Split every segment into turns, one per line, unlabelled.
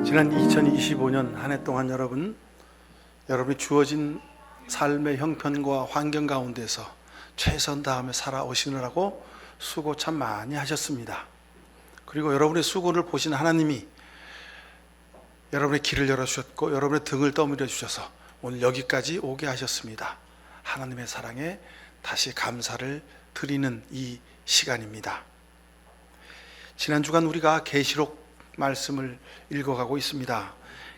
지난 2025년 한 해 동안 여러분이 주어진 삶의 형편과 환경 가운데서 최선 다하며 살아오시느라고 수고 참 많이 하셨습니다. 그리고 여러분의 수고를 보신 하나님이 여러분의 길을 열어주셨고 여러분의 등을 떠밀어 주셔서 오늘 여기까지 오게 하셨습니다. 하나님의 사랑에 다시 감사를 드리는 이 시간입니다. 지난 주간 우리가 계시록 말씀을 읽어가고 있습니다.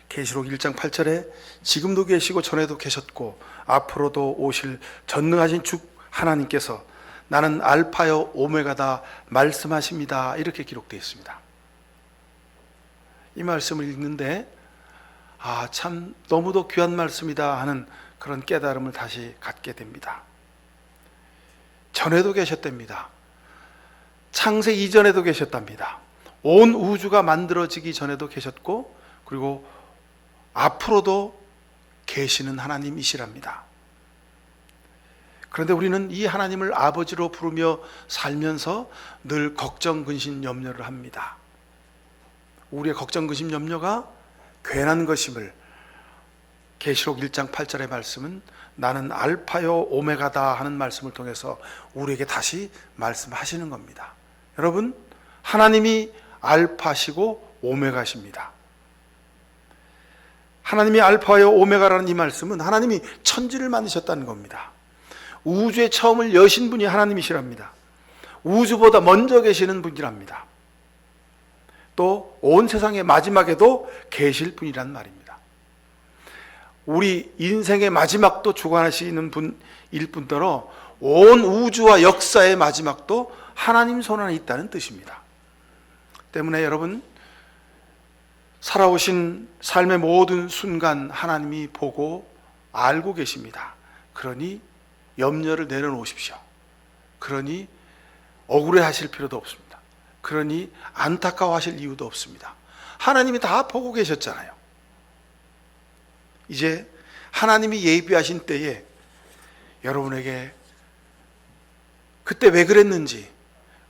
계시록 1장 8절에 지금도 계시고 전에도 계셨고 앞으로도 오실 전능하신 주 하나님께서 나는 알파요 오메가다 말씀하십니다. 이렇게 기록되어 있습니다. 이 말씀을 읽는데 참 너무도 귀한 말씀이다 하는 그런 깨달음을 다시 갖게 됩니다. 전에도 계셨답니다. 창세 이전에도 계셨답니다. 온 우주가 만들어지기 전에도 계셨고 그리고 앞으로도 계시는 하나님이시랍니다. 그런데 우리는 이 하나님을 아버지로 부르며 살면서 늘 걱정, 근심, 염려를 합니다. 우리의 걱정, 근심, 염려가 괜한 것임을 계시록 1장 8절의 말씀은 나는 알파요 오메가다 하는 말씀을 통해서 우리에게 다시 말씀하시는 겁니다. 여러분, 하나님이 알파시고 오메가십니다. 하나님이 알파요 오메가라는 이 말씀은 하나님이 천지를 만드셨다는 겁니다. 우주의 처음을 여신 분이 하나님이시랍니다. 우주보다 먼저 계시는 분이랍니다. 또 온 세상의 마지막에도 계실 분이란 말입니다. 우리 인생의 마지막도 주관하시는 분일 뿐더러 온 우주와 역사의 마지막도 하나님 손 안에 있다는 뜻입니다. 때문에 여러분, 살아오신 삶의 모든 순간 하나님이 보고 알고 계십니다. 그러니 염려를 내려놓으십시오. 그러니 억울해하실 필요도 없습니다. 그러니 안타까워하실 이유도 없습니다. 하나님이 다 보고 계셨잖아요. 이제 하나님이 예비하신 때에 여러분에게 그때 왜 그랬는지,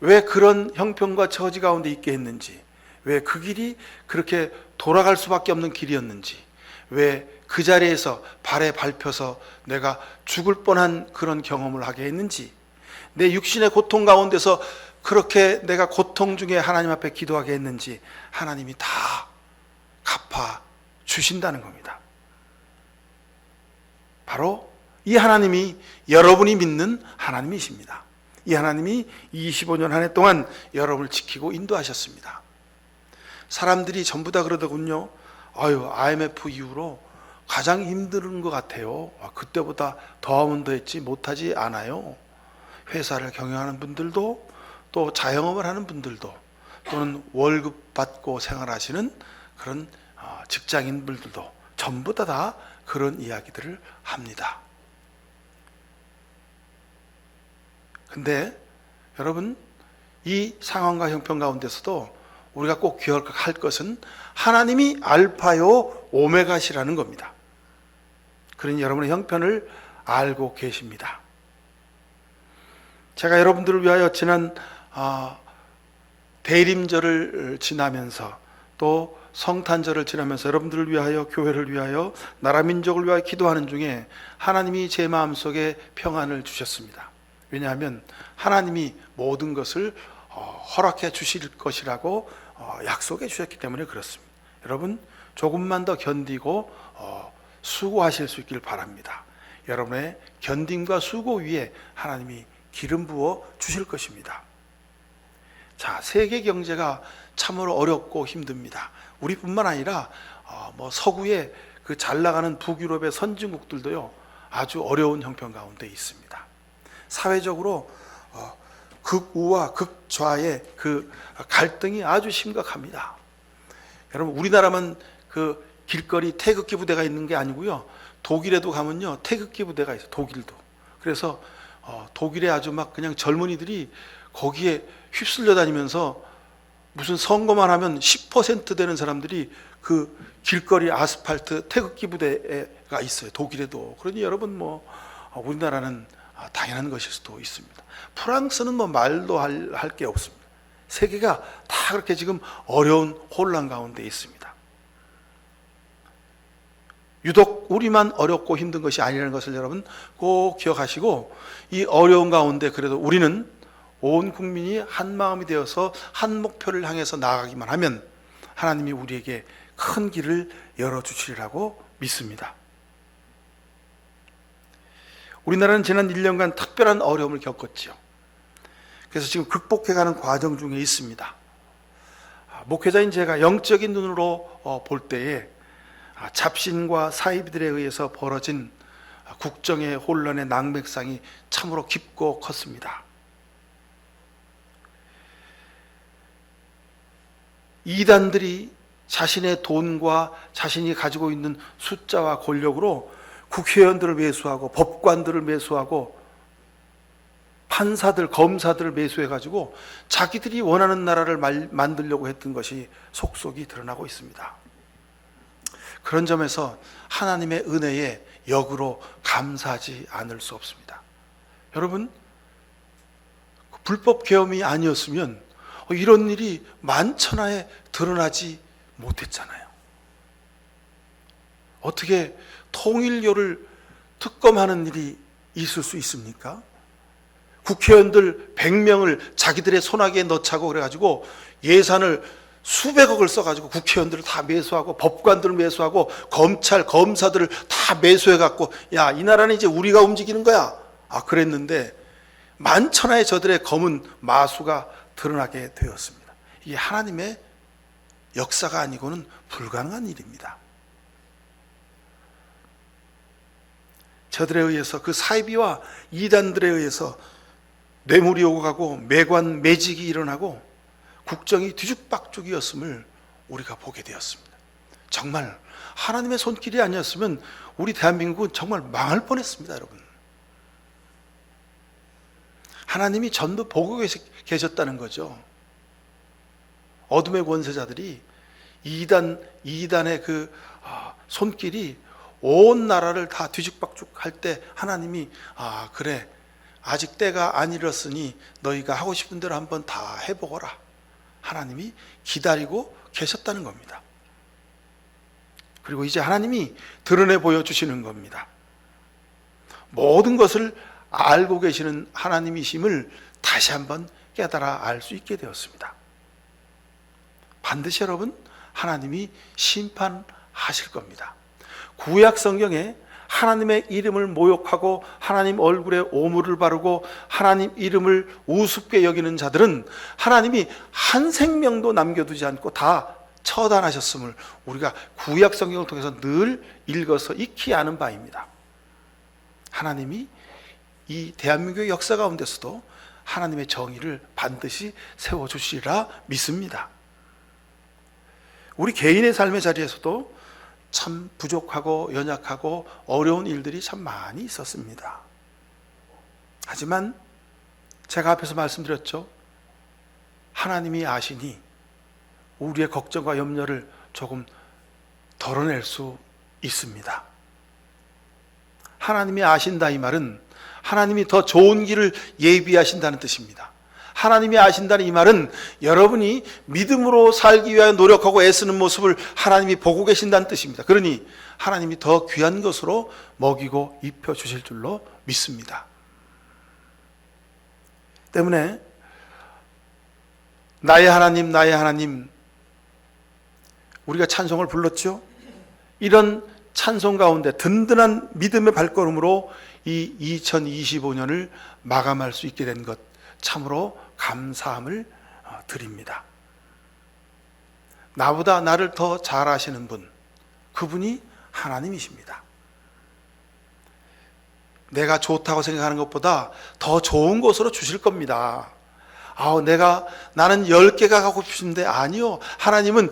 왜 그런 형편과 처지 가운데 있게 했는지, 왜 그 길이 그렇게 돌아갈 수밖에 없는 길이었는지, 왜 그 자리에서 발에 밟혀서 내가 죽을 뻔한 그런 경험을 하게 했는지, 내 육신의 고통 가운데서 그렇게 내가 고통 중에 하나님 앞에 기도하게 했는지 하나님이 다 갚아 주신다는 겁니다. 바로 이 하나님이 여러분이 믿는 하나님이십니다. 이 하나님이 25년 한 해 동안 여러분을 지키고 인도하셨습니다. 사람들이 전부 다 그러더군요. IMF 이후로 가장 힘든 것 같아요. 그때보다 더하면 더했지 못하지 않아요. 회사를 경영하는 분들도 또 자영업을 하는 분들도 또는 월급 받고 생활하시는 그런 직장인분들도 전부 다 그런 이야기들을 합니다. 근데 여러분, 이 상황과 형편 가운데서도 우리가 꼭 기억할 것은 하나님이 알파요 오메가시라는 겁니다. 그러니 여러분의 형편을 알고 계십니다. 제가 여러분들을 위하여 지난 대림절을 지나면서 또 성탄절을 지나면서 여러분들을 위하여, 교회를 위하여, 나라 민족을 위하여 기도하는 중에 하나님이 제 마음속에 평안을 주셨습니다. 왜냐하면 하나님이 모든 것을 허락해 주실 것이라고 약속해 주셨기 때문에 그렇습니다. 여러분, 조금만 더 견디고 수고하실 수 있길 바랍니다. 여러분의 견딤과 수고 위에 하나님이 기름 부어 주실 것입니다. 자, 세계 경제가 참으로 어렵고 힘듭니다. 우리뿐만 아니라 서구의 그 잘 나가는 북유럽의 선진국들도요, 아주 어려운 형편 가운데 있습니다. 사회적으로 극우와 극좌의 그 갈등이 아주 심각합니다. 여러분, 우리나라만 그 길거리 태극기 부대가 있는 게 아니고요, 독일에도 가면요 태극기 부대가 있어요. 독일도. 그래서 독일에 아주 막 그냥 젊은이들이 거기에 휩쓸려 다니면서 무슨 선거만 하면 10% 되는 사람들이 그 길거리 아스팔트 태극기 부대가 있어요. 독일에도. 그러니 여러분, 우리나라는 당연한 것일 수도 있습니다. 프랑스는 말도 할 게 없습니다. 세계가 다 그렇게 지금 어려운 혼란 가운데 있습니다. 유독 우리만 어렵고 힘든 것이 아니라는 것을 여러분 꼭 기억하시고, 이 어려운 가운데 그래도 우리는 온 국민이 한 마음이 되어서 한 목표를 향해서 나아가기만 하면 하나님이 우리에게 큰 길을 열어주시리라고 믿습니다. 우리나라는 지난 1년간 특별한 어려움을 겪었죠. 그래서 지금 극복해가는 과정 중에 있습니다. 목회자인 제가 영적인 눈으로 볼 때에 잡신과 사이비들에 의해서 벌어진 국정의 혼란의 낭맥상이 참으로 깊고 컸습니다. 이단들이 자신의 돈과 자신이 가지고 있는 숫자와 권력으로 국회의원들을 매수하고 법관들을 매수하고 판사들, 검사들을 매수해가지고 자기들이 원하는 나라를 만들려고 했던 것이 속속이 드러나고 있습니다. 그런 점에서 하나님의 은혜에 역으로 감사하지 않을 수 없습니다. 여러분, 불법 계엄이 아니었으면 이런 일이 만천하에 드러나지 못했잖아요. 어떻게 통일교를 특검하는 일이 있을 수 있습니까? 국회의원들 100명을 자기들의 손아귀에 넣자고 그래가지고 예산을 수백억을 써가지고 국회의원들을 다 매수하고 법관들을 매수하고 검찰, 검사들을 다 매수해갖고 야, 이 나라는 이제 우리가 움직이는 거야. 그랬는데 만천하에 저들의 검은 마수가 드러나게 되었습니다. 이게 하나님의 역사가 아니고는 불가능한 일입니다. 저들에 의해서, 그 사이비와 이단들에 의해서 뇌물이 오고 가고 매관 매직이 일어나고 국정이 뒤죽박죽이었음을 우리가 보게 되었습니다. 정말 하나님의 손길이 아니었으면 우리 대한민국은 정말 망할 뻔했습니다, 여러분. 하나님이 전부 보고 계셨다는 거죠. 어둠의 권세자들이 이단의 그 손길이 온 나라를 다 뒤죽박죽할 때 하나님이 그래, 아직 때가 안 이렀으니 너희가 하고 싶은 대로 한번 다 해보거라. 하나님이 기다리고 계셨다는 겁니다. 그리고 이제 하나님이 드러내 보여주시는 겁니다. 모든 것을 알고 계시는 하나님이심을 다시 한번 깨달아 알 수 있게 되었습니다. 반드시 여러분, 하나님이 심판하실 겁니다. 구약 성경에 하나님의 이름을 모욕하고 하나님 얼굴에 오물을 바르고 하나님 이름을 우습게 여기는 자들은 하나님이 한 생명도 남겨두지 않고 다 처단하셨음을 우리가 구약 성경을 통해서 늘 읽어서 익히 아는 바입니다. 하나님이 이 대한민국의 역사 가운데서도 하나님의 정의를 반드시 세워주시리라 믿습니다. 우리 개인의 삶의 자리에서도 참 부족하고 연약하고 어려운 일들이 참 많이 있었습니다. 하지만 제가 앞에서 말씀드렸죠. 하나님이 아시니 우리의 걱정과 염려를 조금 덜어낼 수 있습니다. 하나님이 아신다, 이 말은 하나님이 더 좋은 길을 예비하신다는 뜻입니다. 하나님이 아신다는 이 말은 여러분이 믿음으로 살기 위하여 노력하고 애쓰는 모습을 하나님이 보고 계신다는 뜻입니다. 그러니 하나님이 더 귀한 것으로 먹이고 입혀주실 줄로 믿습니다. 때문에 나의 하나님, 나의 하나님, 우리가 찬송을 불렀죠. 이런 찬송 가운데 든든한 믿음의 발걸음으로 이 2025년을 마감할 수 있게 된 것, 참으로 감사함을 드립니다. 나보다 나를 더 잘 아시는 분, 그분이 하나님이십니다. 내가 좋다고 생각하는 것보다 더 좋은 것으로 주실 겁니다. 나는 10개가 가고 싶은데, 아니요. 하나님은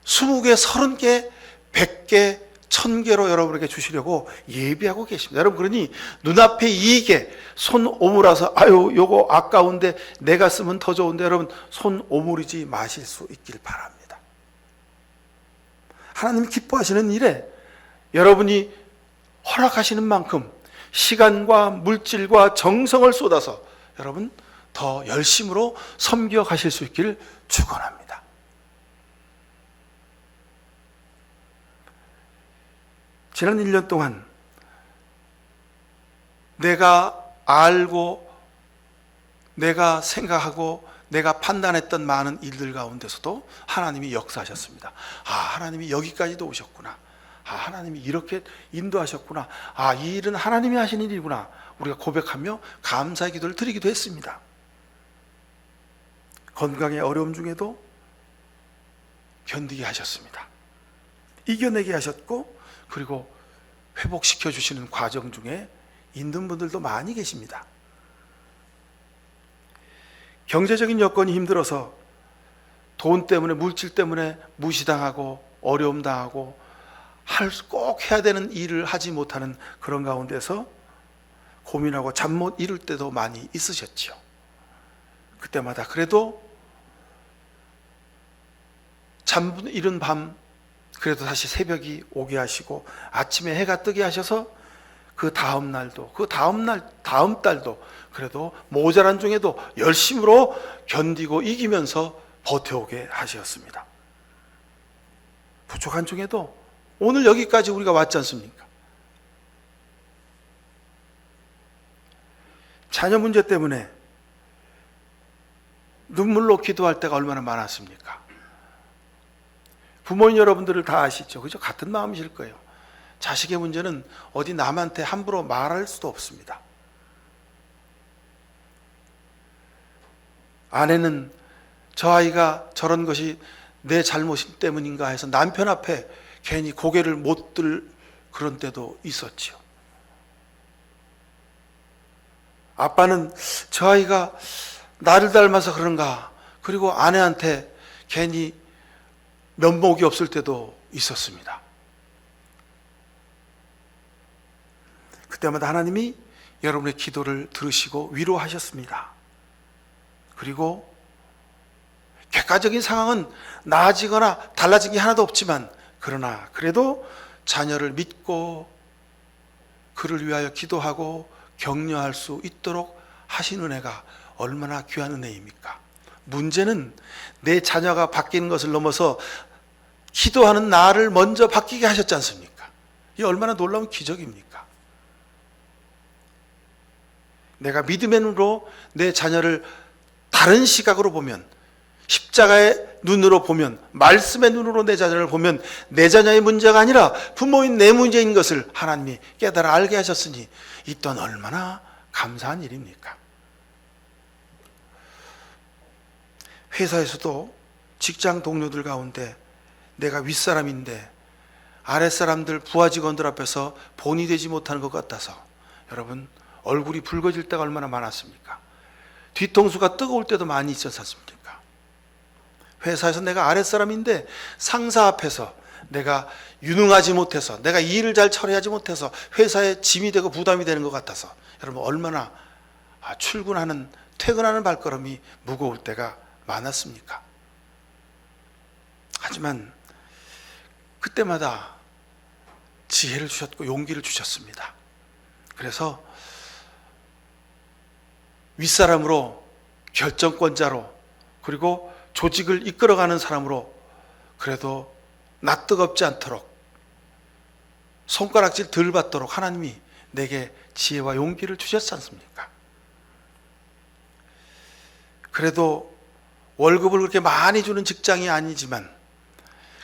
20개, 30개, 100개, 1000개로 여러분에게 주시려고 예비하고 계십니다. 여러분, 그러니 눈앞에 이익에 손 오물어서 요거 아까운데 내가 쓰면 더 좋은데, 여러분 손 오므리지 마실 수 있길 바랍니다. 하나님 기뻐하시는 일에 여러분이 허락하시는 만큼 시간과 물질과 정성을 쏟아서 여러분 더 열심으로 섬겨 가실 수 있기를 축원합니다. 지난 1년 동안 내가 알고 내가 생각하고 내가 판단했던 많은 일들 가운데서도 하나님이 역사하셨습니다. 하나님이 여기까지도 오셨구나. 하나님이 이렇게 인도하셨구나. 이 일은 하나님이 하신 일이구나. 우리가 고백하며 감사의 기도를 드리기도 했습니다. 건강의 어려움 중에도 견디게 하셨습니다. 이겨내게 하셨고, 그리고 회복시켜 주시는 과정 중에 있는 분들도 많이 계십니다. 경제적인 여건이 힘들어서 돈 때문에, 물질 때문에 무시당하고 어려움 당하고 꼭 해야 되는 일을 하지 못하는 그런 가운데서 고민하고 잠 못 이룰 때도 많이 있으셨죠. 그때마다 그래도 잠 이른 밤, 그래도 다시 새벽이 오게 하시고 아침에 해가 뜨게 하셔서 그 다음 날도, 그 다음 날, 다음 달도 그래도 모자란 중에도 열심으로 견디고 이기면서 버텨오게 하셨습니다. 부족한 중에도 오늘 여기까지 우리가 왔지 않습니까? 자녀 문제 때문에 눈물로 기도할 때가 얼마나 많았습니까? 부모님 여러분들을 다 아시죠? 그죠? 같은 마음이실 거예요. 자식의 문제는 어디 남한테 함부로 말할 수도 없습니다. 아내는 저 아이가 저런 것이 내 잘못 때문인가 해서 남편 앞에 괜히 고개를 못 들 그런 때도 있었지요. 아빠는 저 아이가 나를 닮아서 그런가, 그리고 아내한테 괜히 면목이 없을 때도 있었습니다. 그때마다 하나님이 여러분의 기도를 들으시고 위로하셨습니다. 그리고 객관적인 상황은 나아지거나 달라진 게 하나도 없지만, 그러나 그래도 자녀를 믿고 그를 위하여 기도하고 격려할 수 있도록 하신 은혜가 얼마나 귀한 은혜입니까? 문제는 내 자녀가 바뀌는 것을 넘어서 기도하는 나를 먼저 바뀌게 하셨지 않습니까? 이게 얼마나 놀라운 기적입니까? 내가 믿음의 눈으로 내 자녀를 다른 시각으로 보면, 십자가의 눈으로 보면, 말씀의 눈으로 내 자녀를 보면 내 자녀의 문제가 아니라 부모인 내 문제인 것을 하나님이 깨달아 알게 하셨으니 이 또한 얼마나 감사한 일입니까? 회사에서도 직장 동료들 가운데 내가 윗사람인데 아랫사람들 부하 직원들 앞에서 본이 되지 못하는 것 같아서 여러분 얼굴이 붉어질 때가 얼마나 많았습니까? 뒤통수가 뜨거울 때도 많이 있었지 않습니까? 회사에서 내가 아랫사람인데 상사 앞에서 내가 유능하지 못해서, 내가 이 일을 잘 처리하지 못해서 회사에 짐이 되고 부담이 되는 것 같아서 여러분 얼마나 출근하는, 퇴근하는 발걸음이 무거울 때가 많았습니까? 하지만 그때마다 지혜를 주셨고 용기를 주셨습니다. 그래서 윗사람으로, 결정권자로, 그리고 조직을 이끌어가는 사람으로 그래도 낯뜨겁지 않도록, 손가락질 덜 받도록 하나님이 내게 지혜와 용기를 주셨지 않습니까? 그래도 월급을 그렇게 많이 주는 직장이 아니지만,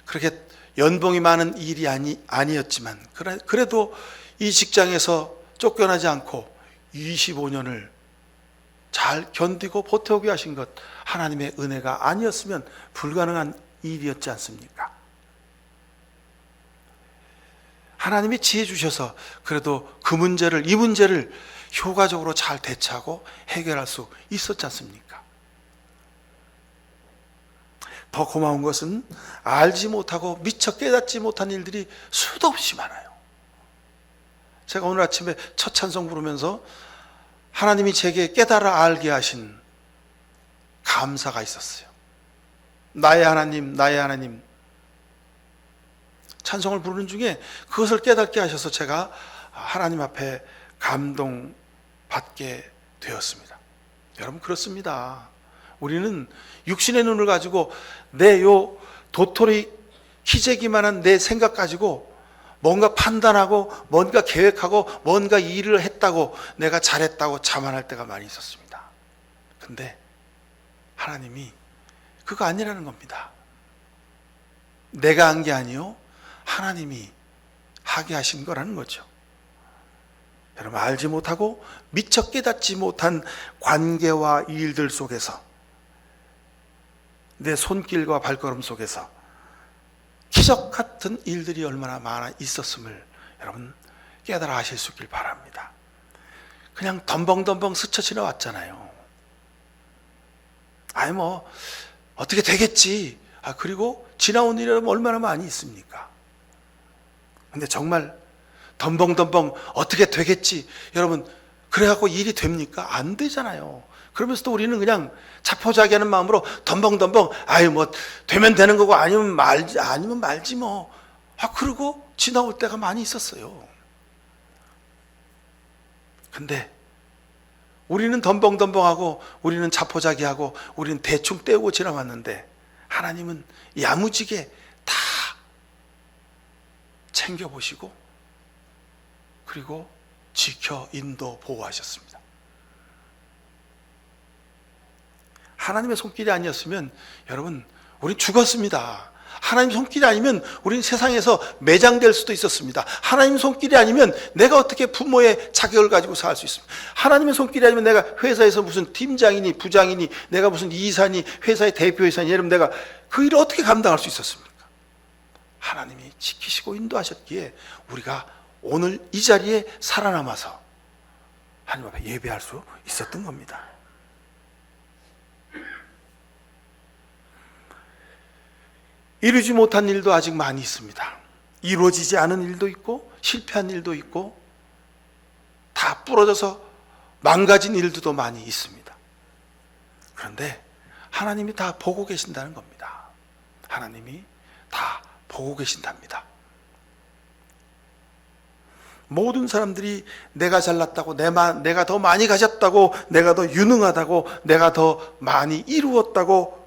그렇게 연봉이 많은 일이 아니었지만, 그래도 이 직장에서 쫓겨나지 않고 25년을 잘 견디고 버텨오게 하신 것, 하나님의 은혜가 아니었으면 불가능한 일이었지 않습니까? 하나님이 지혜 주셔서 그래도 그 문제를, 이 문제를 효과적으로 잘 대처하고 해결할 수 있었지 않습니까? 더 고마운 것은 알지 못하고 미처 깨닫지 못한 일들이 수도 없이 많아요. 제가 오늘 아침에 첫 찬송 부르면서 하나님이 제게 깨달아 알게 하신 감사가 있었어요. 나의 하나님, 나의 하나님. 찬송을 부르는 중에 그것을 깨닫게 하셔서 제가 하나님 앞에 감동받게 되었습니다. 여러분 그렇습니다. 우리는 육신의 눈을 가지고 내 요 도토리 키재기만한 내 생각 가지고 뭔가 판단하고 뭔가 계획하고 뭔가 일을 했다고 내가 잘했다고 자만할 때가 많이 있었습니다. 근데 하나님이 그거 아니라는 겁니다. 내가 한 게 아니요 하나님이 하게 하신 거라는 거죠. 여러분, 알지 못하고 미처 깨닫지 못한 관계와 일들 속에서, 내 손길과 발걸음 속에서 기적 같은 일들이 얼마나 많아 있었음을 여러분 깨달아 하실 수 있길 바랍니다. 그냥 덤벙덤벙 스쳐 지나왔잖아요. 아니 뭐 어떻게 되겠지. 그리고 지나온 일이 얼마나 많이 있습니까? 근데 정말 덤벙덤벙 어떻게 되겠지. 여러분, 그래갖고 일이 됩니까? 안 되잖아요. 그러면서 또 우리는 그냥 자포자기하는 마음으로 덤벙덤벙, 아유 뭐 되면 되는 거고 아니면 말지 뭐. 그러고 지나올 때가 많이 있었어요. 근데 우리는 덤벙덤벙하고 우리는 자포자기하고 우리는 대충 때우고 지나왔는데, 하나님은 야무지게 다 챙겨보시고 그리고 지켜 인도 보호하셨습니다. 하나님의 손길이 아니었으면 여러분 우린 죽었습니다. 하나님 손길이 아니면 우린 세상에서 매장될 수도 있었습니다. 하나님 손길이 아니면 내가 어떻게 부모의 자격을 가지고 살 수 있습니까? 하나님의 손길이 아니면 내가 회사에서 무슨 팀장이니 부장이니 내가 무슨 이사니 회사의 대표이사니, 여러분 내가 그 일을 어떻게 감당할 수 있었습니까? 하나님이 지키시고 인도하셨기에 우리가 오늘 이 자리에 살아남아서 하나님 앞에 예배할 수 있었던 겁니다. 이루지 못한 일도 아직 많이 있습니다. 이루어지지 않은 일도 있고 실패한 일도 있고 다 부러져서 망가진 일들도 많이 있습니다. 그런데 하나님이 다 보고 계신다는 겁니다. 하나님이 다 보고 계신답니다. 모든 사람들이 내가 잘났다고, 내가 더 많이 가졌다고, 내가 더 유능하다고, 내가 더 많이 이루었다고,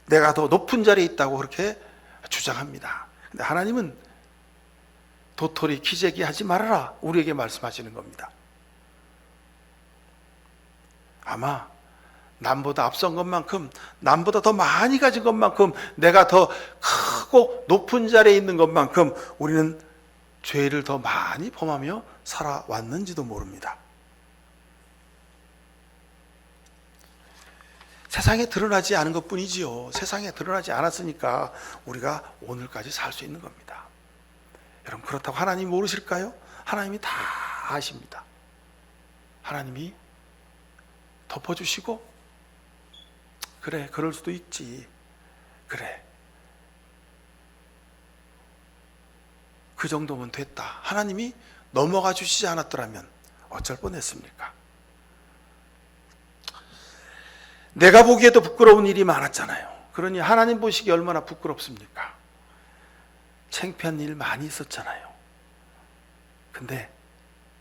내가 더 높은 자리에 있다고 그렇게 주장합니다. 근데 하나님은 도토리 기재기 하지 말아라 우리에게 말씀하시는 겁니다. 아마 남보다 앞선 것만큼, 남보다 더 많이 가진 것만큼, 내가 더 크고 높은 자리에 있는 것만큼 우리는 죄를 더 많이 범하며 살아왔는지도 모릅니다. 세상에 드러나지 않은 것뿐이지요. 세상에 드러나지 않았으니까 우리가 오늘까지 살 수 있는 겁니다. 여러분, 그렇다고 하나님이 모르실까요? 하나님이 다 아십니다. 하나님이 덮어주시고, 그래 그럴 수도 있지, 그래 그 정도면 됐다, 하나님이 넘어가 주시지 않았더라면 어쩔 뻔했습니까? 내가 보기에도 부끄러운 일이 많았잖아요. 그러니 하나님 보시기에 얼마나 부끄럽습니까? 창피한 일 많이 있었잖아요. 근데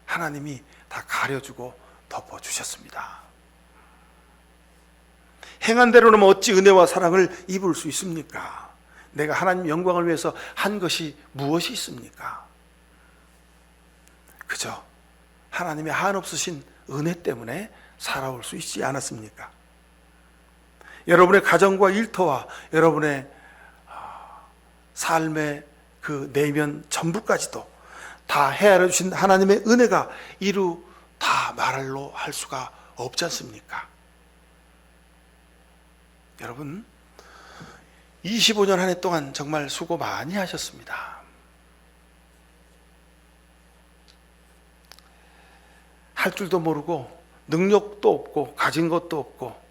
하나님이 다 가려주고 덮어주셨습니다. 행한 대로는 어찌 은혜와 사랑을 입을 수 있습니까? 내가 하나님 영광을 위해서 한 것이 무엇이 있습니까? 그저 하나님의 한없으신 은혜 때문에 살아올 수 있지 않았습니까? 여러분의 가정과 일터와 여러분의 삶의 그 내면 전부까지도 다 헤아려 주신 하나님의 은혜가 이루 다 말로 할 수가 없지 않습니까? 여러분, 25년 한 해 동안 정말 수고 많이 하셨습니다. 할 줄도 모르고 능력도 없고 가진 것도 없고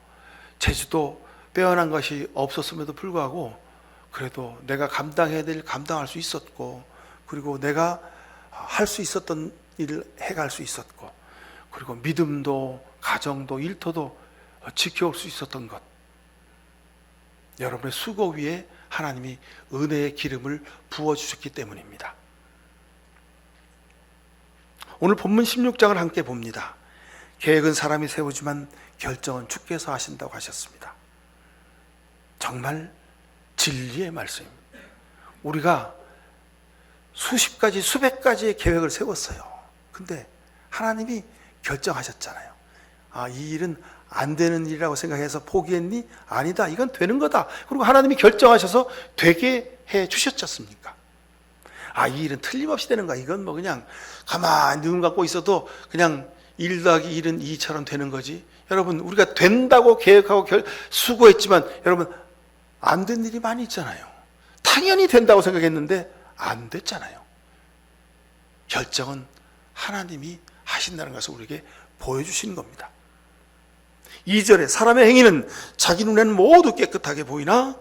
재주도 빼어난 것이 없었음에도 불구하고 그래도 내가 감당해야 될 감당할 수 있었고, 그리고 내가 할 수 있었던 일을 해갈 수 있었고, 그리고 믿음도 가정도 일터도 지켜올 수 있었던 것, 여러분의 수고 위에 하나님이 은혜의 기름을 부어주셨기 때문입니다. 오늘 본문 16장을 함께 봅니다. 계획은 사람이 세우지만 결정은 주께서 하신다고 하셨습니다. 정말 진리의 말씀입니다. 우리가 수십 가지, 수백 가지의 계획을 세웠어요. 근데 하나님이 결정하셨잖아요. 이 일은 안 되는 일이라고 생각해서 포기했니? 아니다. 이건 되는 거다. 그리고 하나님이 결정하셔서 되게 해 주셨지 않습니까? 이 일은 틀림없이 되는 거야. 이건 뭐 그냥 가만히 눈 감고 있어도 그냥 1 더하기 1은 2처럼 되는 거지. 여러분, 우리가 된다고 계획하고 수고했지만 여러분, 안 된 일이 많이 있잖아요. 당연히 된다고 생각했는데 안 됐잖아요. 결정은 하나님이 하신다는 것을 우리에게 보여주시는 겁니다. 2절에 사람의 행위는 자기 눈에는 모두 깨끗하게 보이나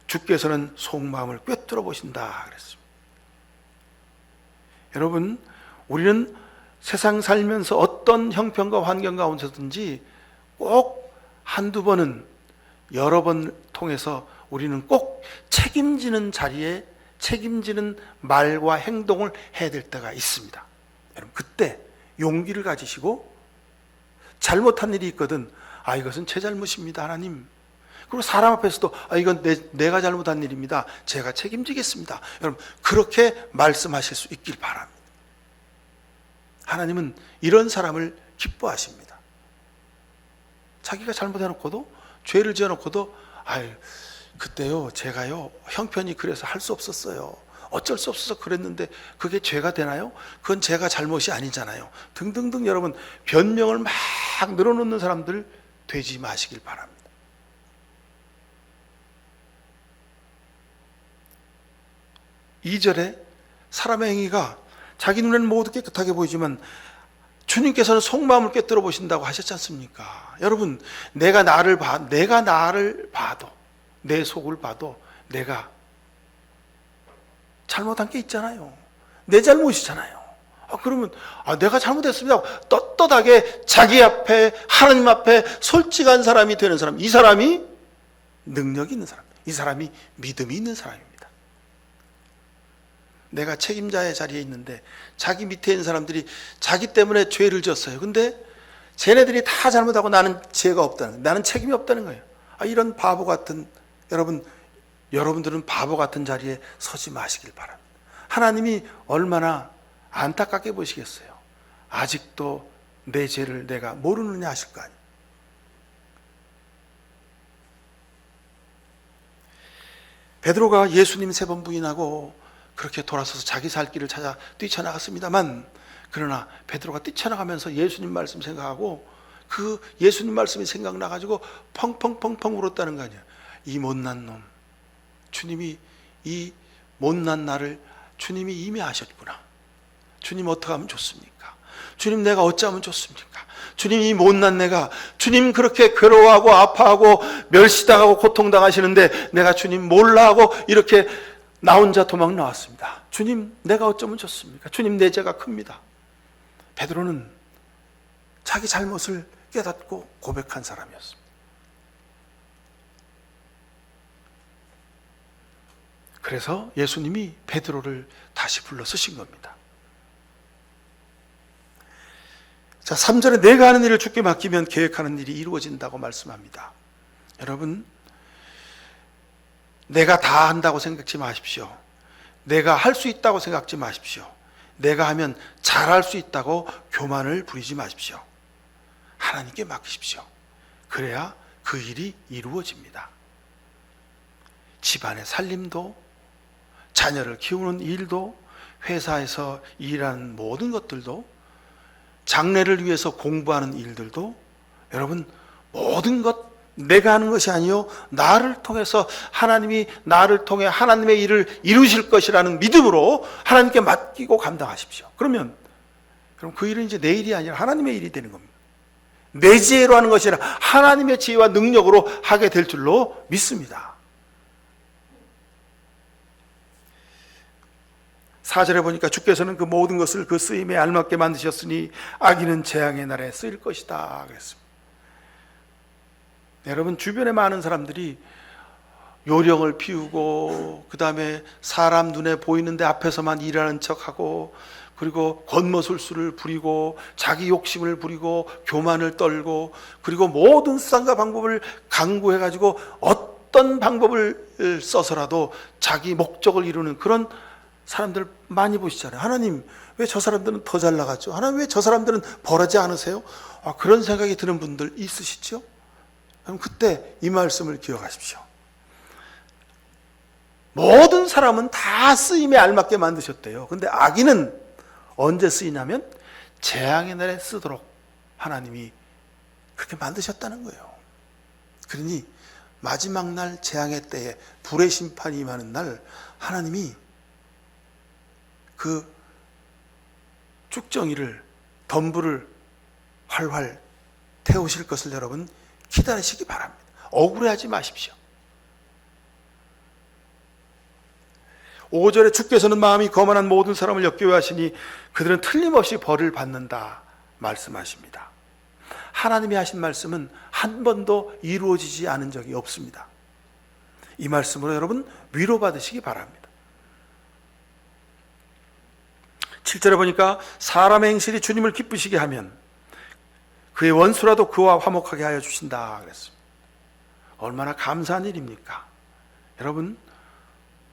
주께서는 속마음을 꿰뚫어 보신다 그랬습니다. 여러분, 우리는 세상 살면서 어떤 형편과 환경 가운데서든지 꼭 한두 번은, 여러 번 통해서 우리는 꼭 책임지는 자리에 책임지는 말과 행동을 해야 될 때가 있습니다. 여러분, 그때 용기를 가지시고 잘못한 일이 있거든, 이것은 제 잘못입니다, 하나님. 그리고 사람 앞에서도 이건 내가 잘못한 일입니다, 제가 책임지겠습니다. 여러분, 그렇게 말씀하실 수 있길 바랍니다. 하나님은 이런 사람을 기뻐하십니다. 자기가 잘못해놓고도, 죄를 지어놓고도 그때요 제가요 형편이 그래서 할 수 없었어요, 어쩔 수 없어서 그랬는데 그게 죄가 되나요? 그건 제가 잘못이 아니잖아요, 등등등. 여러분, 변명을 막 늘어놓는 사람들 되지 마시길 바랍니다. 이 절에 사람의 행위가 자기 눈에는 모두 깨끗하게 보이지만 주님께서는 속마음을 꿰뚫어 보신다고 하셨지 않습니까? 여러분, 내가 나를 봐도, 내 속을 봐도 내가 잘못한 게 있잖아요. 내 잘못이잖아요. 그러면 내가 잘못했습니다 떳떳하게 자기 앞에, 하나님 앞에 솔직한 사람이 되는 사람, 이 사람이 능력이 있는 사람, 이 사람이 믿음이 있는 사람입니다. 내가 책임자의 자리에 있는데 자기 밑에 있는 사람들이 자기 때문에 죄를 졌어요. 근데 쟤네들이 다 잘못하고 나는 죄가 없다는 거예요. 나는 책임이 없다는 거예요. 이런 바보 같은, 여러분들은 바보 같은 자리에 서지 마시길 바랍니다. 하나님이 얼마나 안타깝게 보시겠어요. 아직도 내 죄를 내가 모르느냐 하실 거 아니에요. 베드로가 예수님 3번 부인하고 그렇게 돌아서서 자기 살 길을 찾아 뛰쳐나갔습니다만, 그러나 베드로가 뛰쳐나가면서 예수님 말씀 생각하고 그 예수님 말씀이 생각나가지고 펑펑펑펑 울었다는 거 아니에요. 이 못난 놈, 주님이 이 못난 나를 주님이 이미 아셨구나. 주님, 어떻게 하면 좋습니까? 주님, 내가 어찌하면 좋습니까? 주님, 이 못난 내가, 주님 그렇게 괴로워하고 아파하고 멸시당하고 고통당하시는데 내가 주님 몰라 하고 이렇게 나 혼자 도망 나왔습니다. 주님, 내가 어쩌면 좋습니까? 주님, 내 죄가 큽니다. 베드로는 자기 잘못을 깨닫고 고백한 사람이었습니다. 그래서 예수님이 베드로를 다시 불러 쓰신 겁니다. 자, 3절에 내가 하는 일을 주께 맡기면 계획하는 일이 이루어진다고 말씀합니다. 여러분, 내가 다 한다고 생각지 마십시오. 내가 할 수 있다고 생각지 마십시오. 내가 하면 잘할 수 있다고 교만을 부리지 마십시오. 하나님께 맡기십시오. 그래야 그 일이 이루어집니다. 집안의 살림도, 자녀를 키우는 일도, 회사에서 일하는 모든 것들도, 장래를 위해서 공부하는 일들도, 여러분, 모든 것 내가 하는 것이 아니요 나를 통해서 하나님이 나를 통해 하나님의 일을 이루실 것이라는 믿음으로 하나님께 맡기고 감당하십시오. 그럼 그 일은 이제 내 일이 아니라 하나님의 일이 되는 겁니다. 내 지혜로 하는 것이 아니라 하나님의 지혜와 능력으로 하게 될 줄로 믿습니다. 4절에 보니까 주께서는 그 모든 것을 그 쓰임에 알맞게 만드셨으니 악인은 재앙의 날에 쓰일 것이다 그랬습니다. 여러분, 주변에 많은 사람들이 요령을 피우고, 그 다음에 사람 눈에 보이는데 앞에서만 일하는 척하고, 그리고 권모술수를 부리고, 자기 욕심을 부리고, 교만을 떨고, 그리고 모든 수단과 방법을 강구해가지고 어떤 방법을 써서라도 자기 목적을 이루는 그런 사람들 많이 보시잖아요. 하나님, 왜 저 사람들은 더 잘 나갔죠? 하나님, 왜 저 사람들은 벌하지 않으세요? 그런 생각이 드는 분들 있으시죠? 그럼 그때 이 말씀을 기억하십시오. 모든 사람은 다 쓰임에 알맞게 만드셨대요. 근데 악인은 언제 쓰이냐면 재앙의 날에 쓰도록 하나님이 그렇게 만드셨다는 거예요. 그러니 마지막 날 재앙의 때에 불의 심판이 임하는 날 하나님이 그 쭉정이를, 덤불을 활활 태우실 것을 여러분 기다리시기 바랍니다. 억울해하지 마십시오. 5절에 주께서는 마음이 거만한 모든 사람을 역겨워 하시니 그들은 틀림없이 벌을 받는다 말씀하십니다. 하나님이 하신 말씀은 한 번도 이루어지지 않은 적이 없습니다. 이 말씀으로 여러분 위로받으시기 바랍니다. 7절에 보니까 사람의 행실이 주님을 기쁘시게 하면 그의 원수라도 그와 화목하게 하여 주신다 그랬습니다. 얼마나 감사한 일입니까?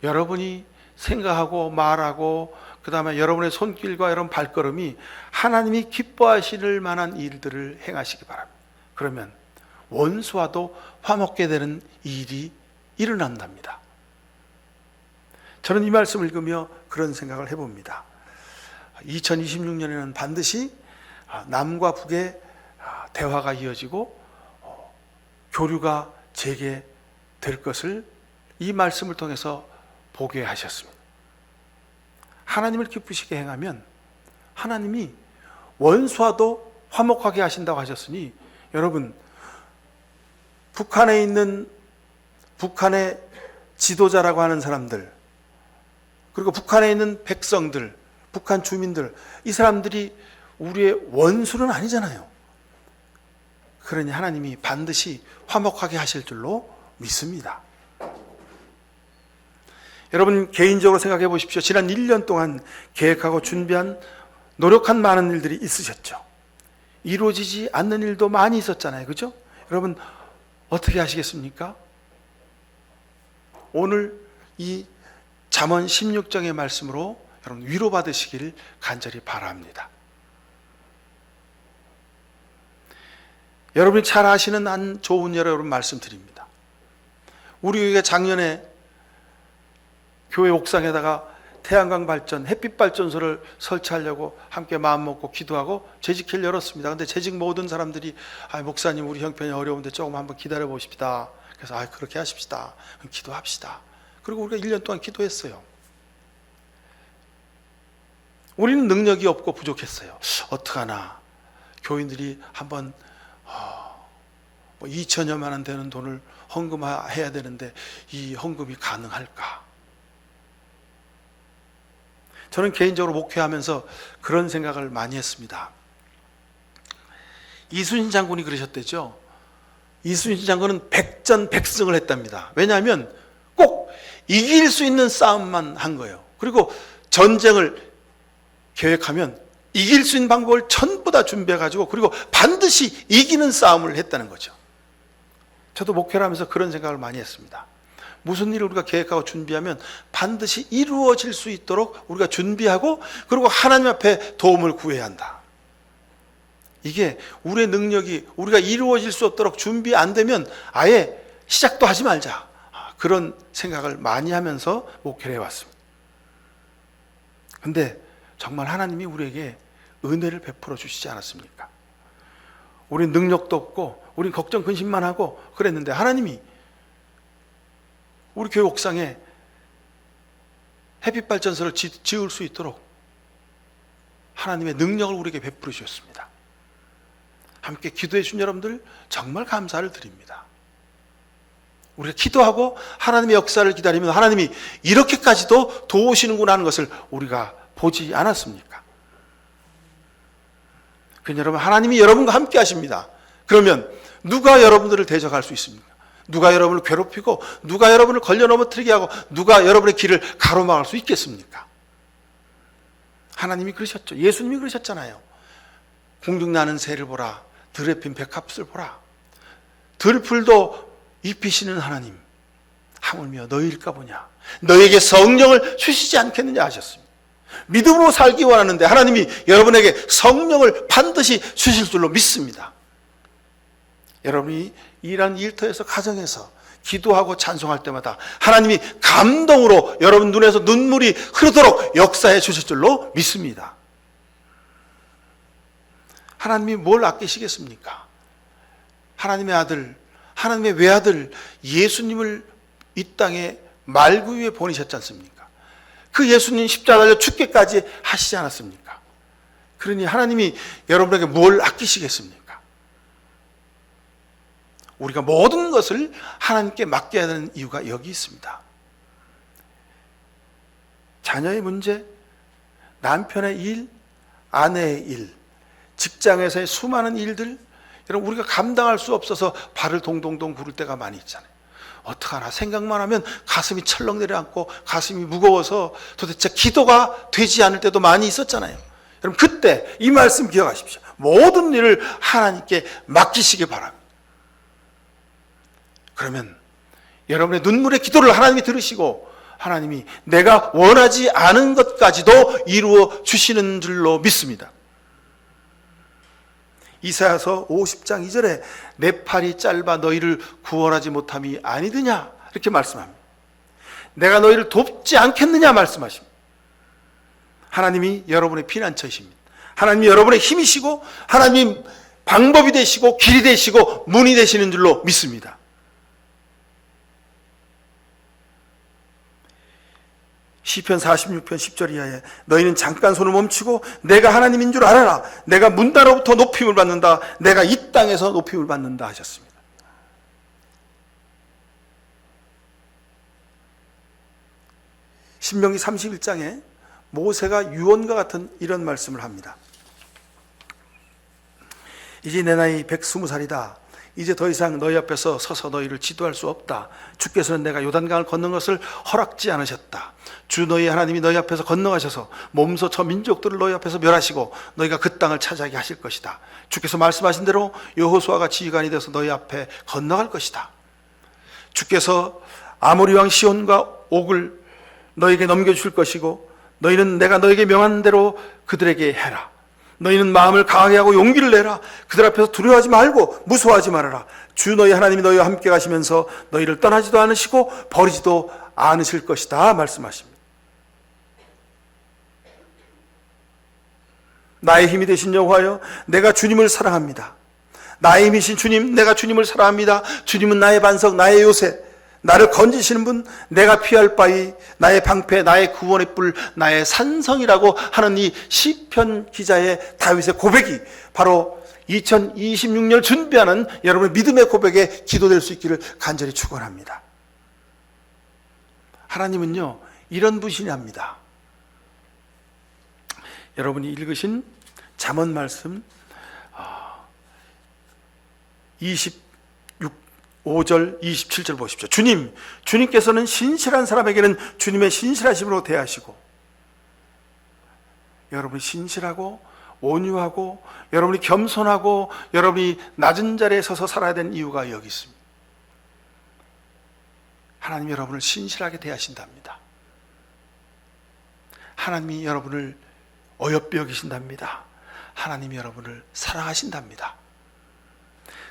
여러분이 생각하고 말하고 그 다음에 여러분의 손길과 여러분 발걸음이 하나님이 기뻐하실 만한 일들을 행하시기 바랍니다. 그러면 원수와도 화목게 되는 일이 일어난답니다. 저는 이 말씀을 읽으며 그런 생각을 해봅니다. 2026년에는 반드시 남과 북의 대화가 이어지고 교류가 재개될 것을 이 말씀을 통해서 보게 하셨습니다. 하나님을 기쁘시게 행하면 하나님이 원수와도 화목하게 하신다고 하셨으니 여러분, 북한에 있는 북한의 지도자라고 하는 사람들, 그리고 북한에 있는 백성들, 북한 주민들, 이 사람들이 우리의 원수는 아니잖아요. 그러니 하나님이 반드시 화목하게 하실 줄로 믿습니다. 여러분 개인적으로 생각해 보십시오. 지난 1년 동안 계획하고 준비한 노력한 많은 일들이 있으셨죠. 이루어지지 않는 일도 많이 있었잖아요. 그죠? 여러분 어떻게 하시겠습니까? 오늘 이 잠언 16장의 말씀으로 여러분 위로받으시길 간절히 바랍니다. 여러분이 잘 아시는 한 좋은 예로 여러분 말씀드립니다. 우리 교회가 작년에 교회 옥상에다가 태양광 발전, 햇빛 발전소를 설치하려고 함께 마음먹고 기도하고 재직회를 열었습니다. 근데 재직 모든 사람들이 목사님 우리 형편이 어려운데 조금 한번 기다려 보십시다. 그래서 그렇게 하십시다. 기도합시다. 그리고 우리가 1년 동안 기도했어요. 우리는 능력이 없고 부족했어요. 어떡하나 교인들이 한번 2천여만 원 되는 돈을 헌금해야 되는데 이 헌금이 가능할까? 저는 개인적으로 목회하면서 그런 생각을 많이 했습니다. 이순신 장군이 그러셨대죠. 이순신 장군은 백전백승을 했답니다. 왜냐하면 꼭 이길 수 있는 싸움만 한 거예요. 그리고 전쟁을 계획하면 이길 수 있는 방법을 전부 다 준비해가지고 그리고 반드시 이기는 싸움을 했다는 거죠. 저도 목회를 하면서 그런 생각을 많이 했습니다. 무슨 일을 우리가 계획하고 준비하면 반드시 이루어질 수 있도록 우리가 준비하고 그리고 하나님 앞에 도움을 구해야 한다. 이게 우리의 능력이 우리가 이루어질 수 없도록 준비 안 되면 아예 시작도 하지 말자. 그런 생각을 많이 하면서 목회를 해왔습니다. 근데 정말 하나님이 우리에게 은혜를 베풀어 주시지 않았습니까? 우린 능력도 없고 우린 걱정 근심만 하고 그랬는데 하나님이 우리 교회 옥상에 햇빛 발전소를 지을 수 있도록 하나님의 능력을 우리에게 베풀어 주셨습니다. 함께 기도해 주신 여러분들 정말 감사를 드립니다. 우리가 기도하고 하나님의 역사를 기다리면 하나님이 이렇게까지도 도우시는구나 하는 것을 우리가 보지 않았습니까? 그러니 여러분 하나님이 여러분과 함께 하십니다. 그러면 누가 여러분들을 대적할 수 있습니까? 누가 여러분을 괴롭히고 누가 여러분을 걸려 넘어뜨리게 하고 누가 여러분의 길을 가로막을 수 있겠습니까? 하나님이 그러셨죠. 예수님이 그러셨잖아요. 궁중나는 새를 보라, 들에 핀 백합을 보라. 들풀도 입히시는 하나님, 하물며 너희일까 보냐. 너희에게 성령을 주시지 않겠느냐 하셨습니다. 믿음으로 살기 원하는데 하나님이 여러분에게 성령을 반드시 주실 줄로 믿습니다. 여러분이 일하는 일터에서, 가정에서 기도하고 찬송할 때마다 하나님이 감동으로 여러분 눈에서 눈물이 흐르도록 역사해 주실 줄로 믿습니다. 하나님이 뭘 아끼시겠습니까? 하나님의 아들, 하나님의 외아들 예수님을 이 땅에 말구 위에 보내셨지 않습니까? 그 예수님 십자가 달려 죽기까지 하시지 않았습니까? 그러니 하나님이 여러분에게 뭘 아끼시겠습니까? 우리가 모든 것을 하나님께 맡겨야 하는 이유가 여기 있습니다. 자녀의 문제, 남편의 일, 아내의 일, 직장에서의 수많은 일들, 여러분 우리가 감당할 수 없어서 발을 동동동 구를 때가 많이 있잖아요. 어떡하나 생각만 하면 가슴이 철렁 내려앉고 가슴이 무거워서 도대체 기도가 되지 않을 때도 많이 있었잖아요. 여러분 그때 이 말씀 기억하십시오. 모든 일을 하나님께 맡기시기 바랍니다. 그러면 여러분의 눈물의 기도를 하나님이 들으시고 하나님이 내가 원하지 않은 것까지도 이루어 주시는 줄로 믿습니다. 이사야서 50장 2절에 내 팔이 짧아 너희를 구원하지 못함이 아니더냐 이렇게 말씀합니다. 내가 너희를 돕지 않겠느냐 말씀하십니다. 하나님이 여러분의 피난처이십니다. 하나님이 여러분의 힘이시고 하나님이 방법이 되시고 길이 되시고 문이 되시는 줄로 믿습니다. 시편 46편 10절 이하에 너희는 잠깐 손을 멈추고 내가 하나님인 줄 알아라. 내가 문다로부터 높임을 받는다. 내가 이 땅에서 높임을 받는다 하셨습니다. 신명기 31장에 모세가 유언과 같은 이런 말씀을 합니다. 이제 내 나이 120살이다. 이제 더 이상 너희 앞에서 서서 너희를 지도할 수 없다. 주께서는 내가 요단강을 건넌 것을 허락지 않으셨다. 주 너희 하나님이 너희 앞에서 건너가셔서 몸소 저 민족들을 너희 앞에서 멸하시고 너희가 그 땅을 차지하게 하실 것이다. 주께서 말씀하신 대로 여호수아가 지휘관이 되어서 너희 앞에 건너갈 것이다. 주께서 아모리 왕 시온과 옥을 너희에게 넘겨주실 것이고 너희는 내가 너희에게 명한 대로 그들에게 해라. 너희는 마음을 강하게 하고 용기를 내라. 그들 앞에서 두려워하지 말고 무서워하지 말아라. 주 너희 하나님이 너희와 함께 가시면서 너희를 떠나지도 않으시고 버리지도 않으실 것이다 말씀하십니다. 나의 힘이 되신 여호와여, 내가 주님을 사랑합니다. 나의 힘이신 주님, 내가 주님을 사랑합니다. 주님은 나의 반석, 나의 요새, 나를 건지시는 분, 내가 피할 바위, 나의 방패, 나의 구원의 뿔, 나의 산성이라고 하는 이 시편 기자의 다윗의 고백이 바로 2026년 준비하는 여러분의 믿음의 고백에 기도될 수 있기를 간절히 축원합니다. 하나님은요 이런 분이십니다. 여러분이 읽으신 잠언 말씀 5절 27절 보십시오. 주님께서는 신실한 사람에게는 주님의 신실하심으로 대하시고, 여러분이 신실하고 온유하고 여러분이 겸손하고 여러분이 낮은 자리에 서서 살아야 되는 이유가 여기 있습니다. 하나님이 여러분을 신실하게 대하신답니다. 하나님이 여러분을 어여삐 여기신답니다. 하나님이 여러분을 사랑하신답니다.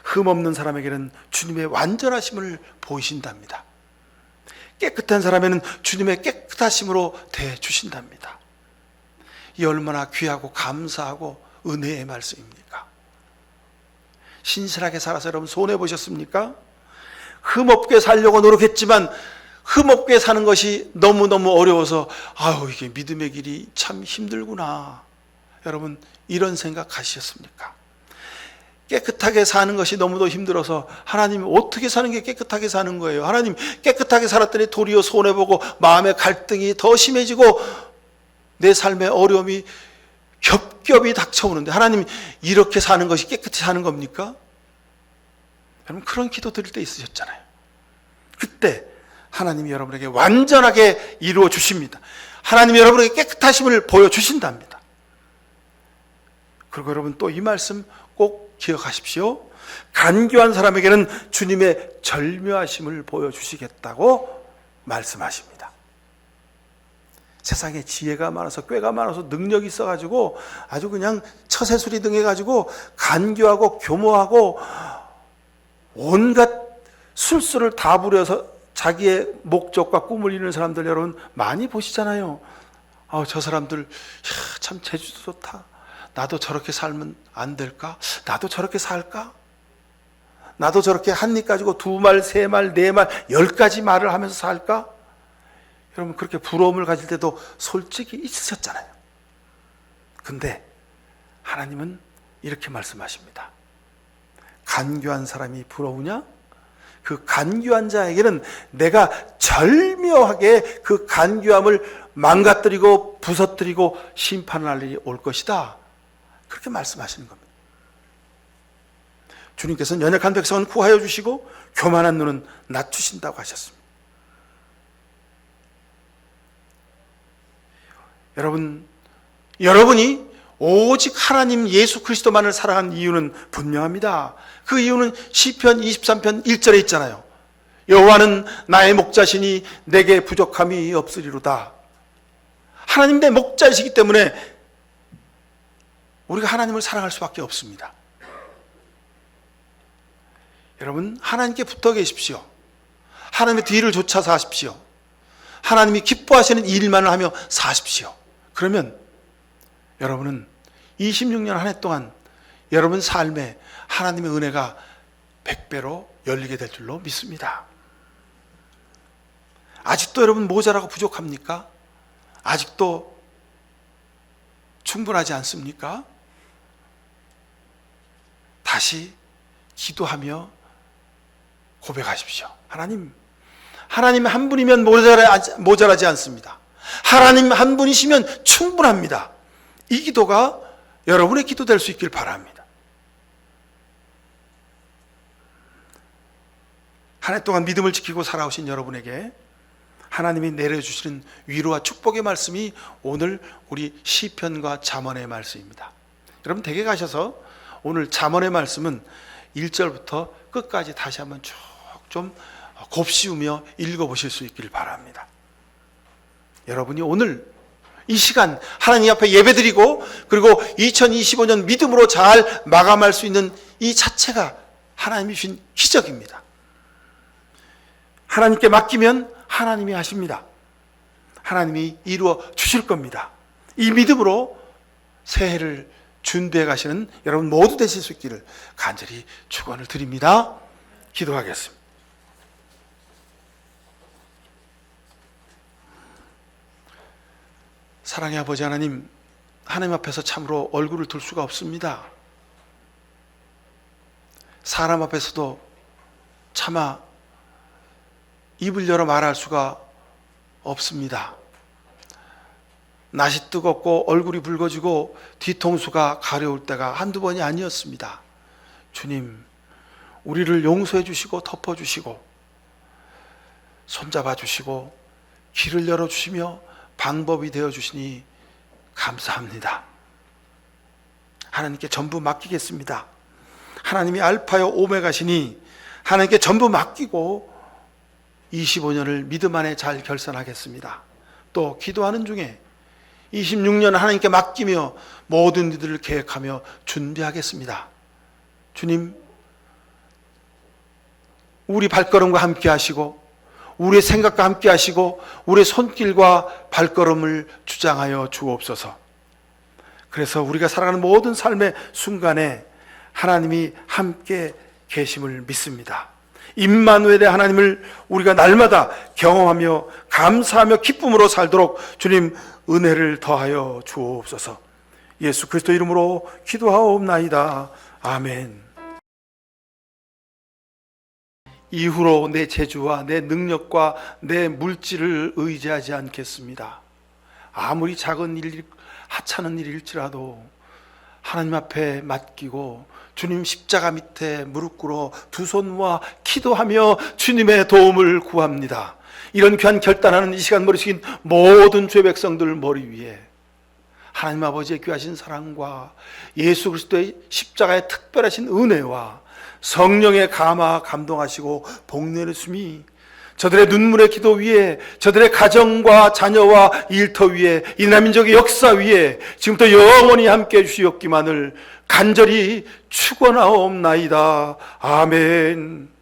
흠없는 사람에게는 주님의 완전하심을 보이신답니다. 깨끗한 사람에는 주님의 깨끗하심으로 대해주신답니다. 이 얼마나 귀하고 감사하고 은혜의 말씀입니까? 신실하게 살아서 여러분 손해보셨습니까? 흠없게 살려고 노력했지만 흠없게 사는 것이 너무너무 어려워서 이게 믿음의 길이 참 힘들구나. 여러분 이런 생각 하셨습니까? 깨끗하게 사는 것이 너무도 힘들어서 하나님 어떻게 사는 게 깨끗하게 사는 거예요? 하나님 깨끗하게 살았더니 도리어 손해보고 마음의 갈등이 더 심해지고 내 삶의 어려움이 겹겹이 닥쳐오는데 하나님 이렇게 사는 것이 깨끗이 사는 겁니까? 여러분 그런 기도 드릴 때 있으셨잖아요. 그때 하나님이 여러분에게 완전하게 이루어 주십니다. 하나님이 여러분에게 깨끗하심을 보여주신답니다. 그리고 여러분 또 이 말씀 꼭 기억하십시오. 간교한 사람에게는 주님의 절묘하심을 보여주시겠다고 말씀하십니다. 세상에 지혜가 많아서 꾀가 많아서 능력이 있어가지고 아주 그냥 처세술이 등해가지고 간교하고 교모하고 온갖 술수를 다 부려서 자기의 목적과 꿈을 이루는 사람들 여러분 많이 보시잖아요. 저 사람들 참 제주도 좋다. 나도 저렇게 살면 안 될까? 나도 저렇게 살까? 나도 저렇게 한 입 가지고 2말, 3말, 4말, 10가지 말을 하면서 살까? 여러분 그렇게 부러움을 가질 때도 솔직히 있으셨잖아요. 근데 하나님은 이렇게 말씀하십니다. 간교한 사람이 부러우냐? 그 간교한 자에게는 내가 절묘하게 그 간교함을 망가뜨리고 부서뜨리고 심판할 일이 올 것이다. 그렇게 말씀하시는 겁니다. 주님께서는 연약한 백성은 구하여 주시고 교만한 눈은 낮추신다고 하셨습니다. 여러분이 오직 하나님 예수 그리스도만을 사랑한 이유는 분명합니다. 그 이유는 시편 23편 1절에 있잖아요. 여호와는 나의 목자시니 내게 부족함이 없으리로다. 하나님 내 목자이시기 때문에 우리가 하나님을 사랑할 수밖에 없습니다. 여러분 하나님께 붙어 계십시오. 하나님의 뒤를 쫓아서 하십시오. 하나님이 기뻐하시는 일만을 하며 사십시오. 그러면 여러분은 26년 한 해 동안 여러분 삶에 하나님의 은혜가 100배로 열리게 될 줄로 믿습니다. 아직도 여러분 모자라고 부족합니까? 아직도 충분하지 않습니까? 다시 기도하며 고백하십시오. 하나님 한 분이면 모자라지 않습니다. 하나님 한 분이시면 충분합니다. 이 기도가 여러분의 기도 될 수 있길 바랍니다. 한 해 동안 믿음을 지키고 살아오신 여러분에게 하나님이 내려주시는 위로와 축복의 말씀이 오늘 우리 시편과 잠언의 말씀입니다. 여러분 댁에 가셔서 오늘 잠언의 말씀은 1절부터 끝까지 다시 한번 쭉 좀 곱씹으며 읽어보실 수 있기를 바랍니다. 여러분이 오늘 이 시간 하나님 앞에 예배드리고 그리고 2025년 믿음으로 잘 마감할 수 있는 이 자체가 하나님이 주신 기적입니다. 하나님께 맡기면 하나님이 하십니다. 하나님이 이루어 주실 겁니다. 이 믿음으로 새해를 준비해 가시는 여러분 모두 되실 수 있기를 간절히 축원을 드립니다. 기도하겠습니다. 사랑의 아버지 하나님, 하나님 앞에서 참으로 얼굴을 들 수가 없습니다. 사람 앞에서도 차마 입을 열어 말할 수가 없습니다. 낯이 뜨겁고 얼굴이 붉어지고 뒤통수가 가려울 때가 한두 번이 아니었습니다. 주님, 우리를 용서해 주시고 덮어 주시고 손잡아 주시고 길을 열어 주시며 방법이 되어 주시니 감사합니다. 하나님께 전부 맡기겠습니다. 하나님이 알파요 오메가시니 하나님께 전부 맡기고 25년을 믿음 안에 잘 결산하겠습니다. 또 기도하는 중에 26년 하나님께 맡기며 모든 일들을 계획하며 준비하겠습니다. 주님, 우리 발걸음과 함께 하시고 우리의 생각과 함께 하시고 우리의 손길과 발걸음을 주장하여 주옵소서. 그래서 우리가 살아가는 모든 삶의 순간에 하나님이 함께 계심을 믿습니다. 임마누엘의 하나님을 우리가 날마다 경험하며 감사하며 기쁨으로 살도록 주님 은혜를 더하여 주옵소서. 예수 그리스도 이름으로 기도하옵나이다. 아멘. 이후로 내 재주와 내 능력과 내 물질을 의지하지 않겠습니다. 아무리 작은 일, 하찮은 일일지라도 하나님 앞에 맡기고 주님 십자가 밑에 무릎 꿇어 두 손 모아 기도하며 주님의 도움을 구합니다. 이런 귀한 결단하는 이 시간 머리 숙인 모든 죄 백성들 머리 위에 하나님 아버지의 귀하신 사랑과 예수 그리스도의 십자가의 특별하신 은혜와 성령의 감화 감동하시고 복내리심이 저들의 눈물의 기도 위에, 저들의 가정과 자녀와 일터 위에, 이 나라민족의 역사 위에 지금부터 영원히 함께해 주시옵기만을 간절히 축원하옵나이다. 아멘.